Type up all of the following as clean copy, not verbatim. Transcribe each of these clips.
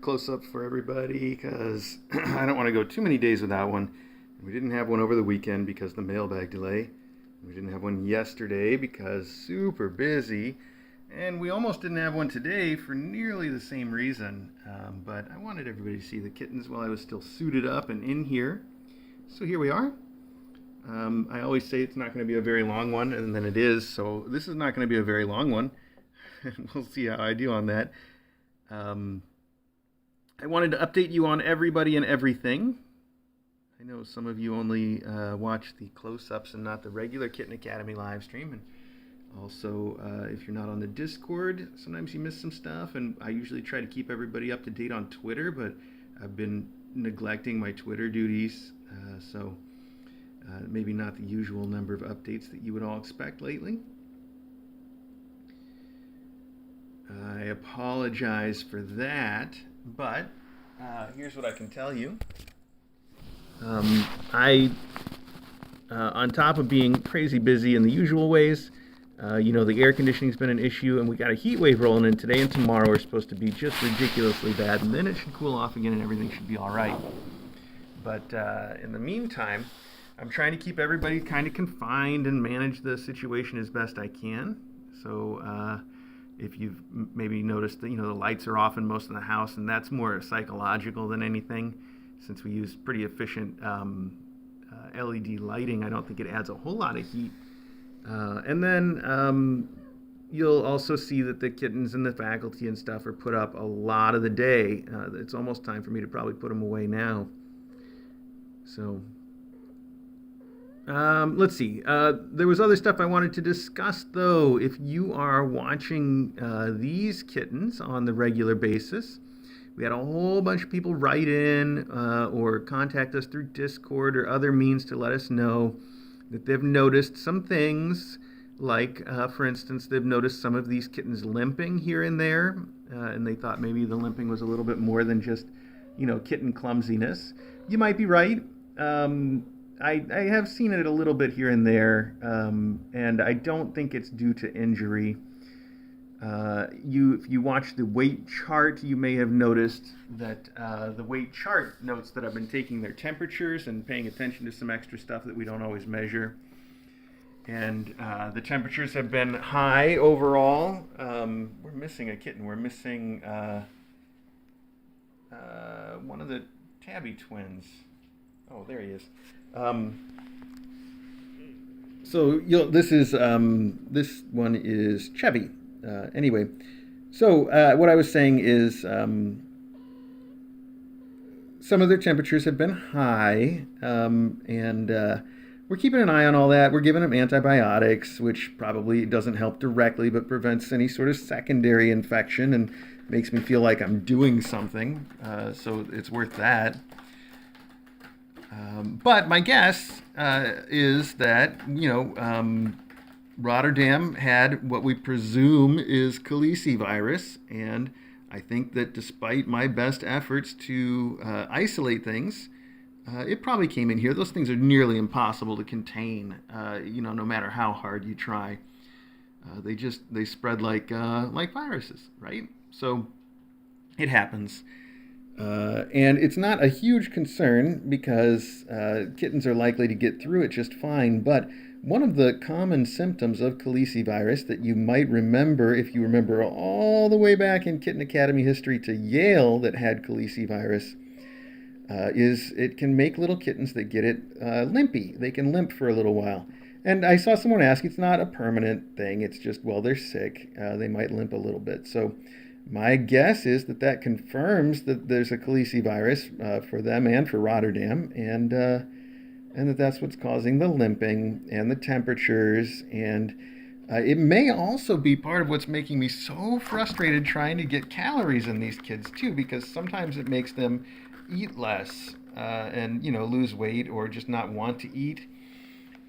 Close-up for everybody because I don't want to go too many days without one. We didn't have one over the weekend because the mailbag delay. We didn't have one yesterday because super busy. And we almost didn't have one today for nearly the same reason. But I wanted everybody to see the kittens while I was still suited up and in here. So here we are. I always say it's not going to be a very long one, and then it is. So this is not going to be a very long one. We'll see how I do on that. Um, I wanted to update you on everybody and everything. I know some of you only watch the close-ups and not the regular Kitten Academy live stream. And also, if you're not on the Discord, sometimes you miss some stuff. And I usually try to keep everybody up to date on Twitter, but I've been neglecting my Twitter duties. So maybe not the usual number of updates that you would all expect lately. I apologize for that, but here's what I can tell you. On top of being crazy busy in the usual ways, the air conditioning's been an issue, and we got a heat wave rolling in today and tomorrow are supposed to be just ridiculously bad, and then it should cool off again and everything should be all right. But in the meantime, I'm trying to keep everybody kind of confined and manage the situation as best I can. So if you've maybe noticed that the lights are off in most of the house, and that's more psychological than anything, since we use pretty efficient LED lighting. I don't think it adds a whole lot of heat. And then you'll also see that the kittens and the faculty and stuff are put up a lot of the day. It's almost time for me to probably put them away now. So let's see. There was other stuff I wanted to discuss, though. If you are watching these kittens on the regular basis, we had a whole bunch of people write in or contact us through Discord or other means to let us know that they've noticed some things. Like, for instance, they've noticed some of these kittens limping here and there, and they thought maybe the limping was a little bit more than just, kitten clumsiness. You might be right. I have seen it a little bit here and there, and I don't think it's due to injury. If you watch the weight chart, you may have noticed that the weight chart notes that I've been taking their temperatures and paying attention to some extra stuff that we don't always measure. And the temperatures have been high overall. We're missing a kitten. We're missing one of the Tabby twins. Oh, there he is. This one is Chevy. Anyway, so what I was saying is some of their temperatures have been high, and we're keeping an eye on all that. We're giving them antibiotics, which probably doesn't help directly, but prevents any sort of secondary infection and makes me feel like I'm doing something, so it's worth that. But my guess is that, Rotterdam had what we presume is Khaleesi virus, and I think that despite my best efforts to isolate things, it probably came in here. Those things are nearly impossible to contain, no matter how hard you try. They spread like viruses, right? So it happens. And it's not a huge concern because kittens are likely to get through it just fine. But one of the common symptoms of Khaleesi virus that you might remember, if you remember all the way back in Kitten Academy history to Yale that had Khaleesi virus, is it can make little kittens that get it limpy. They can limp for a little while. And I saw someone ask, it's not a permanent thing. It's just, they're sick. They might limp a little bit. So my guess is that confirms that there's a Khaleesi virus for them and for Rotterdam, and that's what's causing the limping and the temperatures. And it may also be part of what's making me so frustrated trying to get calories in these kids, too, because sometimes it makes them eat less and, lose weight or just not want to eat.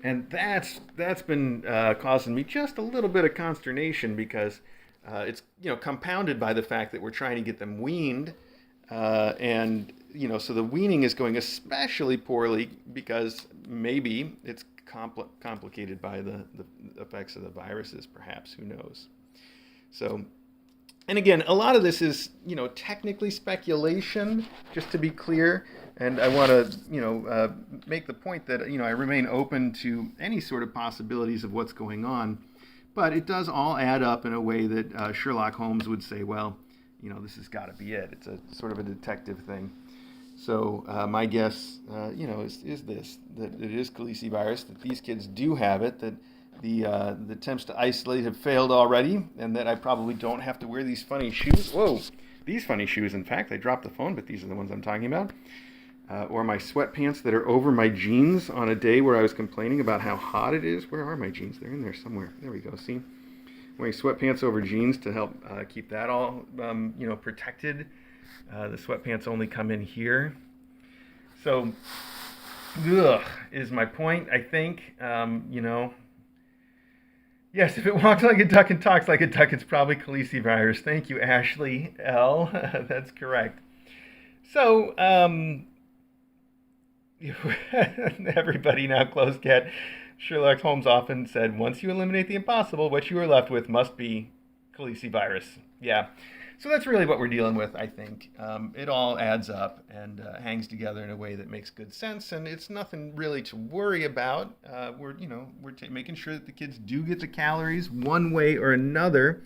And that's been causing me just a little bit of consternation because it's compounded by the fact that we're trying to get them weaned, and so the weaning is going especially poorly because maybe it's complicated by the effects of the viruses, perhaps, who knows. So And again, a lot of this is, technically speculation, just to be clear. And I want to, make the point that, I remain open to any sort of possibilities of what's going on. But it does all add up in a way that Sherlock Holmes would say, well, this has got to be it. It's a sort of a detective thing. So my guess, is this, that it is Khaleesi virus, that these kids do have it, that the attempts to isolate have failed already, and that I probably don't have to wear these funny shoes. Whoa, these funny shoes, in fact. I dropped the phone, but these are the ones I'm talking about. Or my sweatpants that are over my jeans on a day where I was complaining about how hot it is. Where are my jeans? They're in there somewhere. There we go, see? Wearing sweatpants over jeans to help keep that all, protected. The sweatpants only come in here. So, is my point, I think. Yes, if it walks like a duck and talks like a duck, it's probably Khaleesi virus. Thank you, Ashley L. That's correct. So, everybody now, closed cat. Sherlock Holmes often said, once you eliminate the impossible, what you are left with must be Khaleesi virus. Yeah. So that's really what we're dealing with, I think. It all adds up and hangs together in a way that makes good sense, and it's nothing really to worry about. We're making sure that the kids do get the calories one way or another.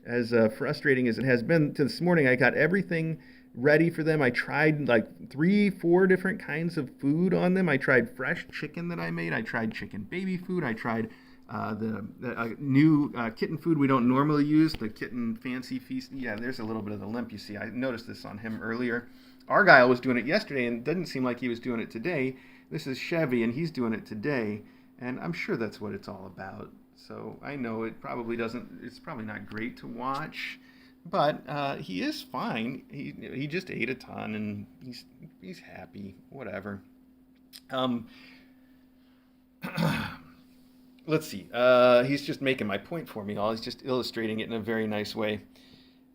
As frustrating as it has been to this morning, I got everything ready for them. I tried like 3-4 different kinds of food on them. I tried fresh chicken that I made. I tried chicken baby food. I tried the new kitten food we don't normally use, the Kitten Fancy Feast. Yeah, there's a little bit of the limp, you see. I noticed this on him earlier. Argyle was doing it yesterday and didn't seem like he was doing it today. This is Chevy, and he's doing it today, and I'm sure that's what it's all about. So I know it's probably not great to watch, but he is fine. He just ate a ton, and he's happy, whatever. Let's see. He's just making my point for me all. He's just illustrating it in a very nice way.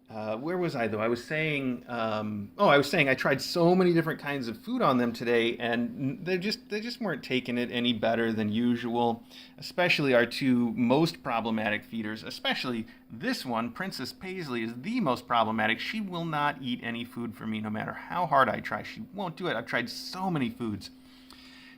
Where was I, though? I was saying I tried so many different kinds of food on them today, and they just weren't taking it any better than usual, especially our two most problematic feeders, especially this one. Princess Paisley is the most problematic. She will not eat any food for me no matter how hard I try. She won't do it. I've tried so many foods.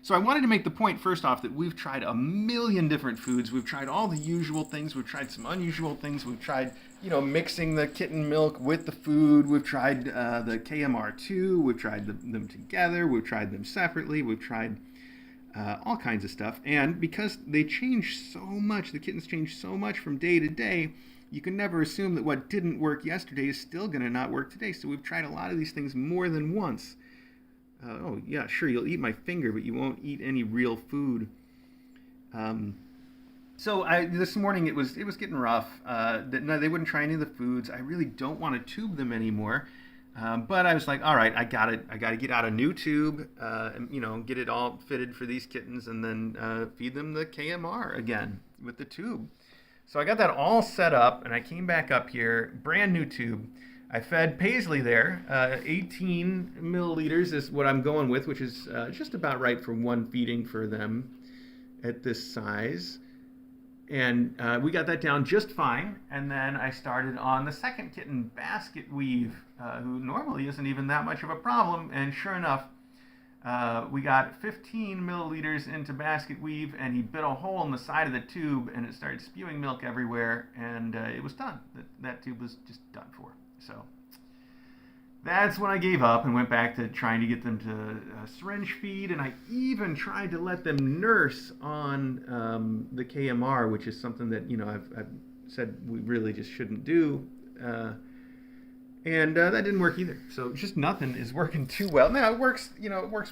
So I wanted to make the point, first off, that we've tried a million different foods. We've tried all the usual things. We've tried some unusual things. We've tried, mixing the kitten milk with the food. We've tried the KMR2. We've tried them together. We've tried them separately. We've tried all kinds of stuff. And because they change so much, the kittens change so much from day to day, you can never assume that what didn't work yesterday is still going to not work today. So we've tried a lot of these things more than once. Oh, yeah, sure, you'll eat my finger, but you won't eat any real food. So this morning it was getting rough. They wouldn't try any of the foods. I really don't want to tube them anymore. But I was like, all right, I got to get out a new tube, and, get it all fitted for these kittens, and then feed them the KMR again with the tube. So I got that all set up, and I came back up here, brand new tube. I fed Paisley there. 18 milliliters is what I'm going with, which is just about right for one feeding for them at this size. And we got that down just fine. And then I started on the second kitten, Basket Weave, who normally isn't even that much of a problem. And sure enough, we got 15 milliliters into Basket Weave, and he bit a hole in the side of the tube, and it started spewing milk everywhere, and it was done. That tube was just done for. So that's when I gave up and went back to trying to get them to syringe feed, and I even tried to let them nurse on the KMR, which is something that I've said we really just shouldn't do, and that didn't work either. So just nothing is working too well. Now it works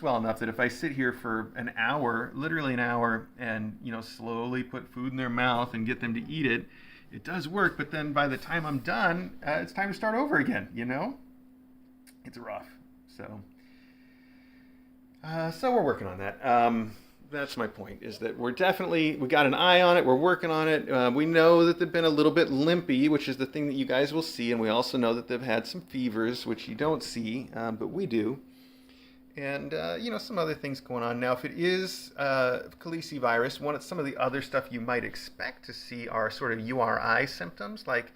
well enough that if I sit here for an hour, literally an hour, and slowly put food in their mouth and get them to eat it. It does work, but then by the time I'm done, it's time to start over again, It's rough. So we're working on that. That's my point, is that we got an eye on it, we're working on it. We know that they've been a little bit limpy, which is the thing that you guys will see, and we also know that they've had some fevers, which you don't see, but we do. And, some other things going on. Now, if it is Khaleesi virus, some of the other stuff you might expect to see are sort of URI symptoms, like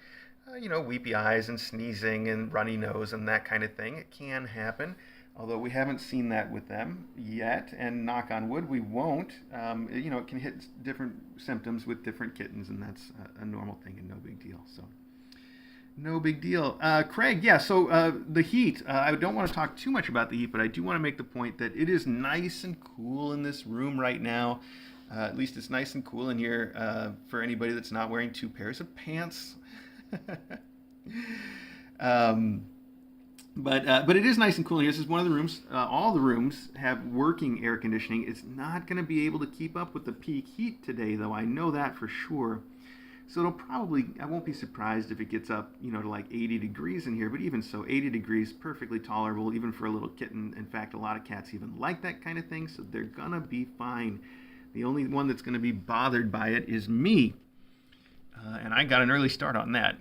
weepy eyes and sneezing and runny nose and that kind of thing. It can happen, although we haven't seen that with them yet. And knock on wood, we won't. It can hit different symptoms with different kittens, and that's a normal thing and no big deal. So. No big deal. Craig, yeah, so the heat. I don't want to talk too much about the heat, but I do want to make the point that it is nice and cool in this room right now. At least it's nice and cool in here for anybody that's not wearing 2 pairs of pants. But it is nice and cool in here. This is one of the rooms. All the rooms have working air conditioning. It's not going to be able to keep up with the peak heat today, though. I know that for sure. So I won't be surprised if it gets up, to like 80 degrees in here. But even so, 80 degrees, perfectly tolerable, even for a little kitten. In fact, a lot of cats even like that kind of thing, so they're going to be fine. The only one that's going to be bothered by it is me. And I got an early start on that.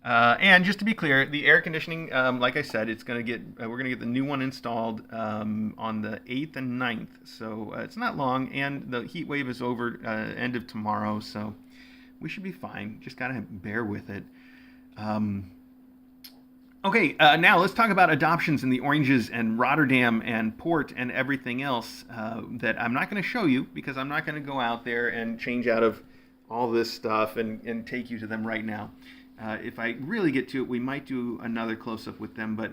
And just to be clear, the air conditioning, like I said, we're going to get the new one installed on the 8th and 9th. So it's not long, and the heat wave is over end of tomorrow, so we should be fine. Just got to bear with it. Okay, now let's talk about adoptions in the Oranges and Rotterdam and Port and everything else that I'm not going to show you because I'm not going to go out there and change out of all this stuff and take you to them right now. If I really get to it, we might do another close-up with them, but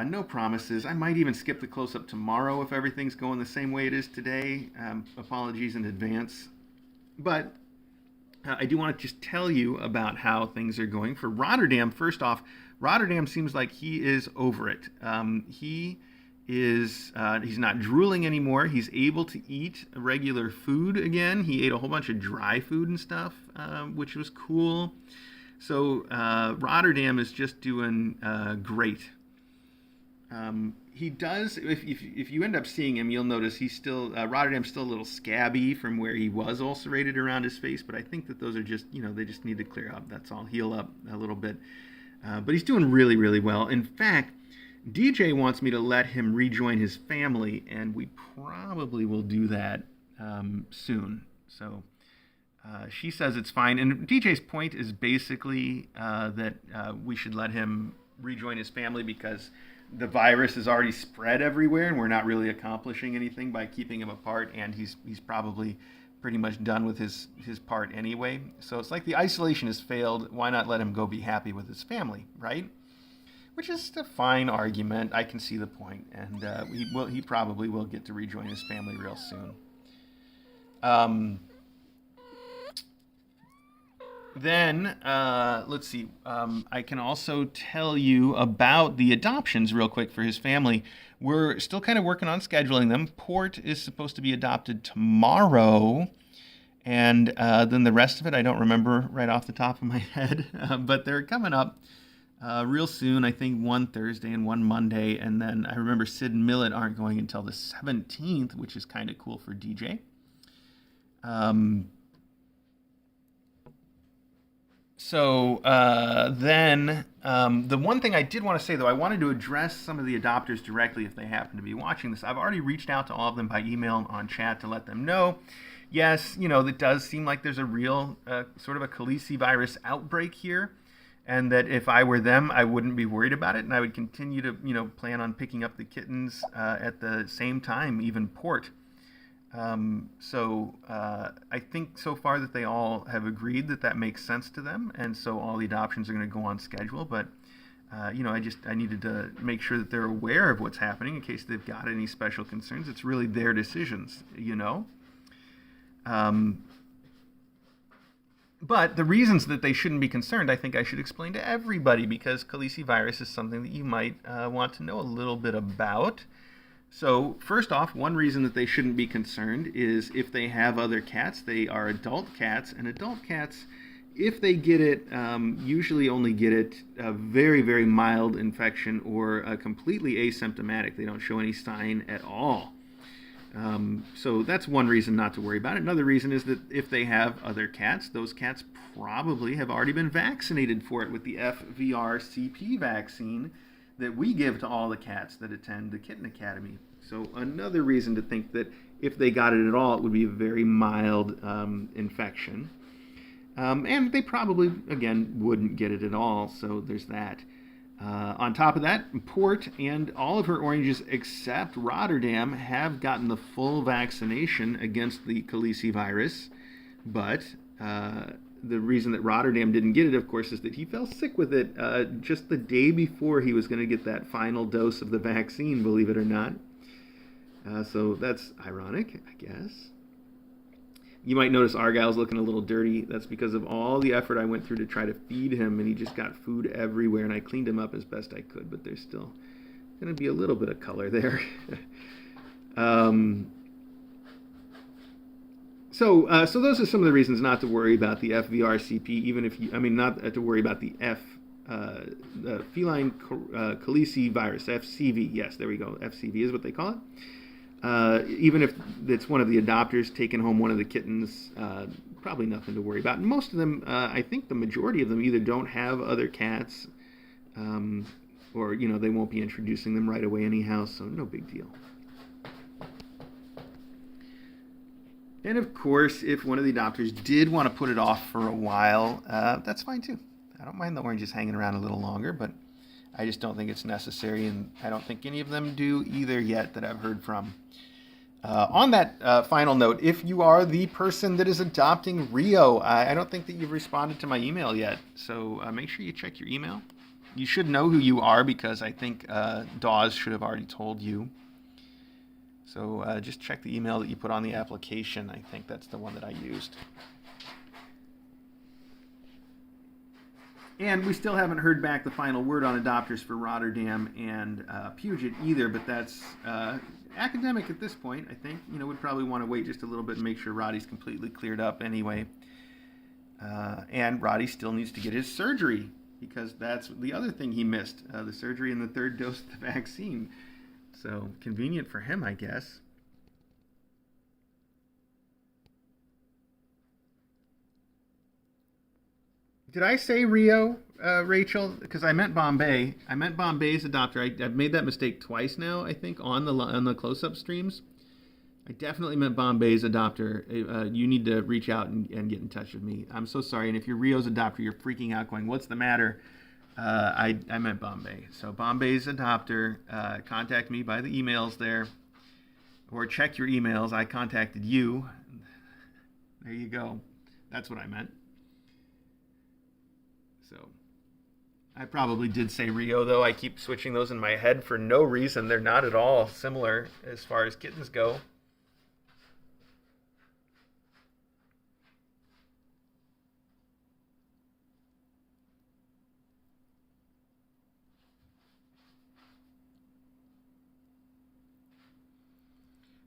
no promises. I might even skip the close-up tomorrow if everything's going the same way it is today. Apologies in advance. But I do want to just tell you about how things are going. For Rotterdam, first off, Rotterdam seems like he is over it. He's not drooling anymore. He's able to eat regular food again. He ate a whole bunch of dry food and stuff, which was cool. So Rotterdam is just doing great. He does, if you end up seeing him, you'll notice he's still, Rotterdam's still a little scabby from where he was ulcerated around his face, but I think that those are just, they just need to clear up. That's all, heal up a little bit. But he's doing really, really well. In fact, DJ wants me to let him rejoin his family, and we probably will do that soon. So she says it's fine. And DJ's point is basically that we should let him rejoin his family because the virus is already spread everywhere, and we're not really accomplishing anything by keeping him apart, and he's probably pretty much done with his part anyway. So it's like the isolation has failed. Why not let him go be happy with his family, right? Which is a fine argument. I can see the point, and he probably will get to rejoin his family real soon. Then, let's see, I can also tell you about the adoptions real quick for his family. We're still kind of working on scheduling them. Port is supposed to be adopted tomorrow, and then the rest of it I don't remember right off the top of my head, but they're coming up real soon. I think one Thursday and one Monday, and then I remember Sid and Millet aren't going until the 17th, which is kind of cool for DJ. So then the one thing I did want to say, though, I wanted to address some of the adopters directly if they happen to be watching this. I've already reached out to all of them by email and on chat to let them know. Yes, it does seem like there's a real sort of a Khaleesi virus outbreak here, and that if I were them, I wouldn't be worried about it, and I would continue to, plan on picking up the kittens at the same time, even Port. So I think so far that they all have agreed that makes sense to them, and so all the adoptions are going to go on schedule. But I needed to make sure that they're aware of what's happening in case they've got any special concerns. It's really their decisions, But the reasons that they shouldn't be concerned, I think I should explain to everybody, because Khaleesi virus is something that you might want to know a little bit about. So first off, one reason that they shouldn't be concerned is if they have other cats. They are adult cats, and adult cats, if they get it, usually only get it a very, very mild infection or completely asymptomatic. They don't show any sign at all. So that's one reason not to worry about it. Another reason is that if they have other cats, those cats probably have already been vaccinated for it with the FVRCP vaccine that we give to all the cats that attend the Kitten Academy. So another reason to think that if they got it at all, it would be a very mild infection. And they probably, again, wouldn't get it at all, so there's that. On top of that, Port and all of her oranges except Rotterdam have gotten the full vaccination against the Khaleesi virus. But the reason that Rotterdam didn't get it, of course, is that he fell sick with it just the day before he was going to get that final dose of the vaccine, believe it or not. So that's ironic, I guess. You might notice Argyle's looking a little dirty. That's because of all the effort I went through to try to feed him, and he just got food everywhere, and I cleaned him up as best I could, but there's still going to be a little bit of color there. So those are some of the reasons not to worry about the FVRCP, even if not to worry about the the feline Khaleesi virus, FCV. Yes, there we go. FCV is what they call it. Even if it's one of the adopters taking home one of the kittens, probably nothing to worry about. And most of them, I think the majority of them either don't have other cats, or they won't be introducing them right away anyhow, so no big deal. And of course, if one of the adopters did want to put it off for a while, that's fine too. I don't mind the oranges hanging around a little longer, but I just don't think it's necessary, and I don't think any of them do either yet that I've heard from. On that final note, if you are the person that is adopting Rio, I don't think that you've responded to my email yet, so make sure you check your email. You should know who you are because I think Dawes should have already told you. So just check the email that you put on the application. I think that's the one that I used. And we still haven't heard back the final word on adopters for Rotterdam and Puget either, but that's academic at this point, I think. Would probably want to wait just a little bit and make sure Roddy's completely cleared up anyway. And Roddy still needs to get his surgery because that's the other thing he missed, the surgery and the third dose of the vaccine. So convenient for him, I guess. Did I say Rio, Rachel? Because I meant Bombay. I meant Bombay's adopter. I've made that mistake twice now, I think, on the close-up streams. I definitely meant Bombay's adopter. You need to reach out and get in touch with me. I'm so sorry. And if you're Rio's adopter, you're freaking out going, what's the matter? I meant Bombay. So Bombay's adopter, contact me by the emails there. Or check your emails. I contacted you. There you go. That's what I meant. So I probably did say Rio, though. I keep switching those in my head for no reason. They're not at all similar as far as kittens go.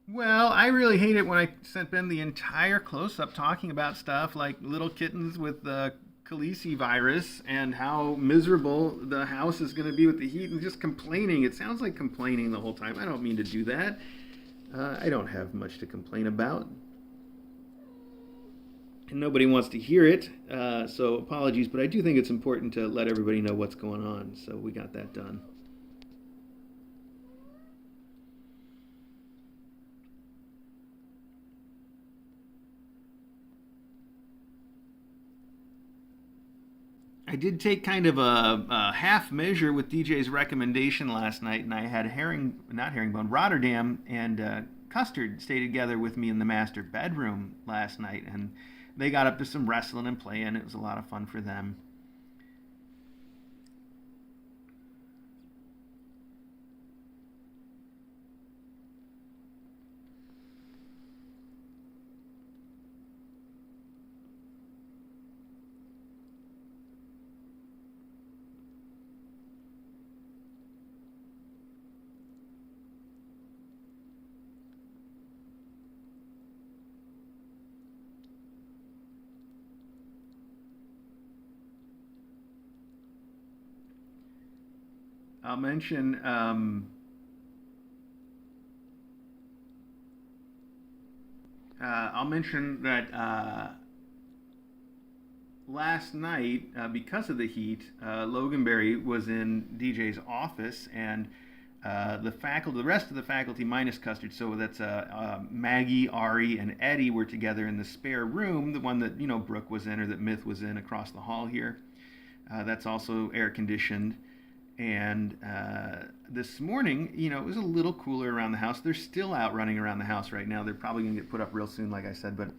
Well, I really hate it when I spend the entire close-up talking about stuff like little kittens with the Khaleesi virus and how miserable the house is going to be with the heat and just complaining. It sounds like complaining the whole time. I don't mean to do that. I don't have much to complain about. And nobody wants to hear it, so apologies, but I do think it's important to let everybody know what's going on, so we got that done. I did take kind of a half measure with DJ's recommendation last night, and I had Rotterdam and Custard stay together with me in the master bedroom last night, and they got up to some wrestling and playing. It was a lot of fun for them. I'll mention that last night, because of the heat, Loganberry was in DJ's office, and the rest of the faculty minus Custard, so that's Maggie, Ari, and Eddie were together in the spare room, the one that Brooke was in or that Myth was in across the hall here. That's also air conditioned. And this morning, it was a little cooler around the house. They're still out running around the house right now. They're probably going to get put up real soon, like I said. But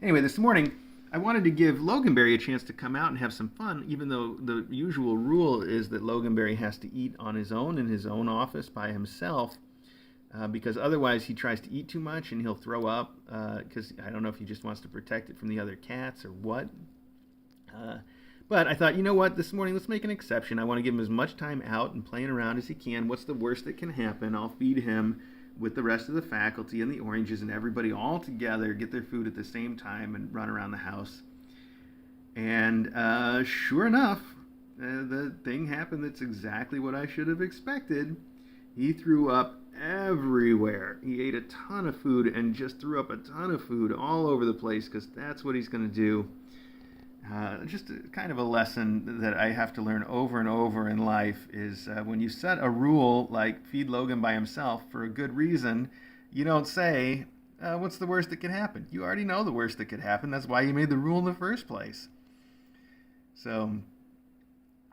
anyway, this morning, I wanted to give Loganberry a chance to come out and have some fun, even though the usual rule is that Loganberry has to eat on his own in his own office by himself, because otherwise he tries to eat too much and he'll throw up, because I don't know if he just wants to protect it from the other cats or what. But I thought, you know what, this morning let's make an exception. I want to give him as much time out and playing around as he can. What's the worst that can happen? I'll feed him with the rest of the faculty and the oranges and everybody all together, get their food at the same time and run around the house. And sure enough, the thing happened that's exactly what I should have expected. He threw up everywhere. He ate a ton of food and just threw up a ton of food all over the place because that's what he's going to do. Just kind of a lesson that I have to learn over and over in life is when you set a rule like feed Logan by himself for a good reason, you don't say, what's the worst that could happen? You already know the worst that could happen. That's why you made the rule in the first place. So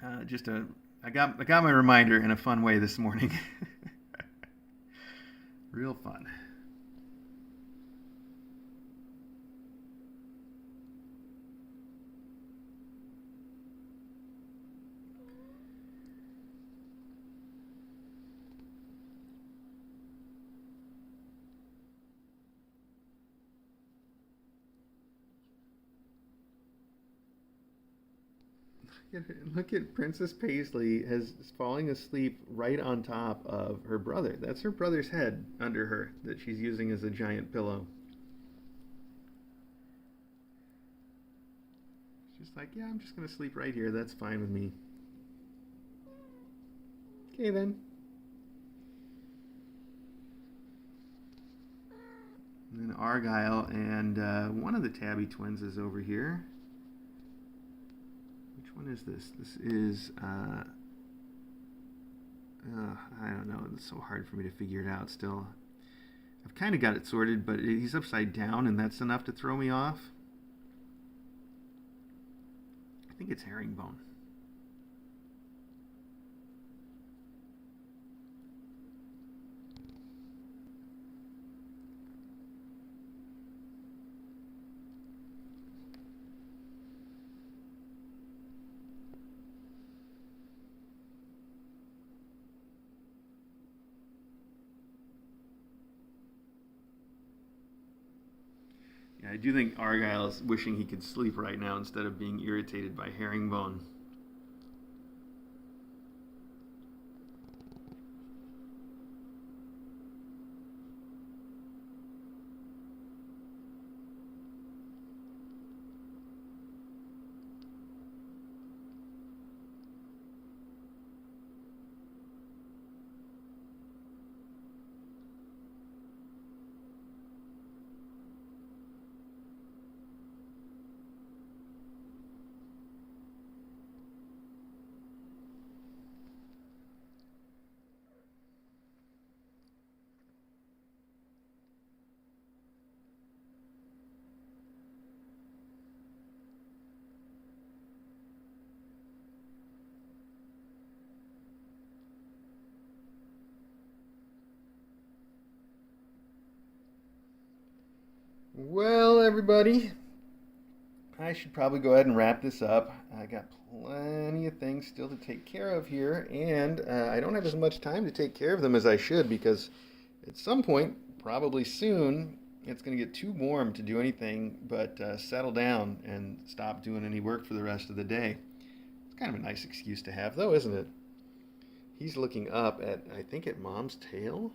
I got my reminder in a fun way this morning. Real fun. Look at Princess Paisley is falling asleep right on top of her brother. That's her brother's head under her that she's using as a giant pillow. She's like, yeah, I'm just going to sleep right here. That's fine with me. Okay, then. And then Argyle and one of the Tabby twins is over here. Which one is this? This is, I don't know. It's so hard for me to figure it out still. I've kind of got it sorted, but he's upside down, and that's enough to throw me off. I think it's herringbone. Yeah, I do think Argyle's wishing he could sleep right now instead of being irritated by herringbone. Well, everybody, I should probably go ahead and wrap this up. I got plenty of things still to take care of here, and I don't have as much time to take care of them as I should because at some point, probably soon, it's going to get too warm to do anything but settle down and stop doing any work for the rest of the day. It's kind of a nice excuse to have, though, isn't it? He's looking up at, I think, at Mom's tail.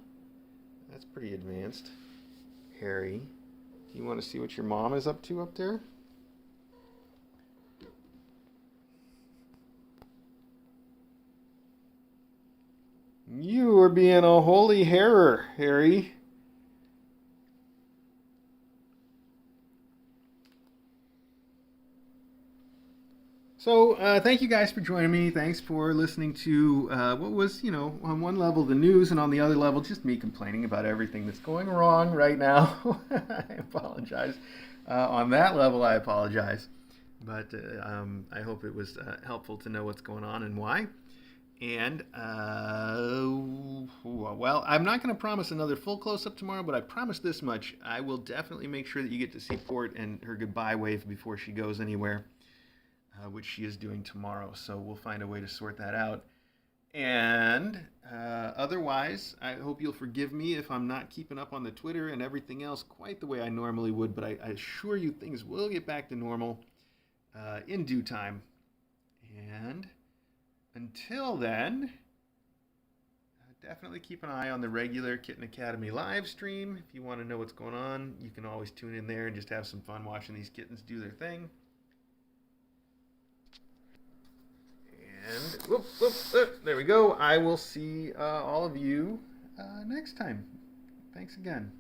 That's pretty advanced. Harry. You want to see what your mom is up to up there? You are being a holy harer, Harry. So, thank you guys for joining me. Thanks for listening to what was, on one level the news, and on the other level just me complaining about everything that's going wrong right now. I apologize. On that level, I apologize. But I hope it was helpful to know what's going on and why. And, well, I'm not going to promise another full close up tomorrow, but I promise this much. I will definitely make sure that you get to see Port and her goodbye wave before she goes anywhere, which she is doing tomorrow. So we'll find a way to sort that out. And otherwise, I hope you'll forgive me if I'm not keeping up on the Twitter and everything else quite the way I normally would, but I assure you things will get back to normal in due time. And until then, definitely keep an eye on the regular Kitten Academy live stream. If you want to know what's going on, you can always tune in there and just have some fun watching these kittens do their thing. And whoop, whoop, whoop, there we go. I will see all of you next time. Thanks again.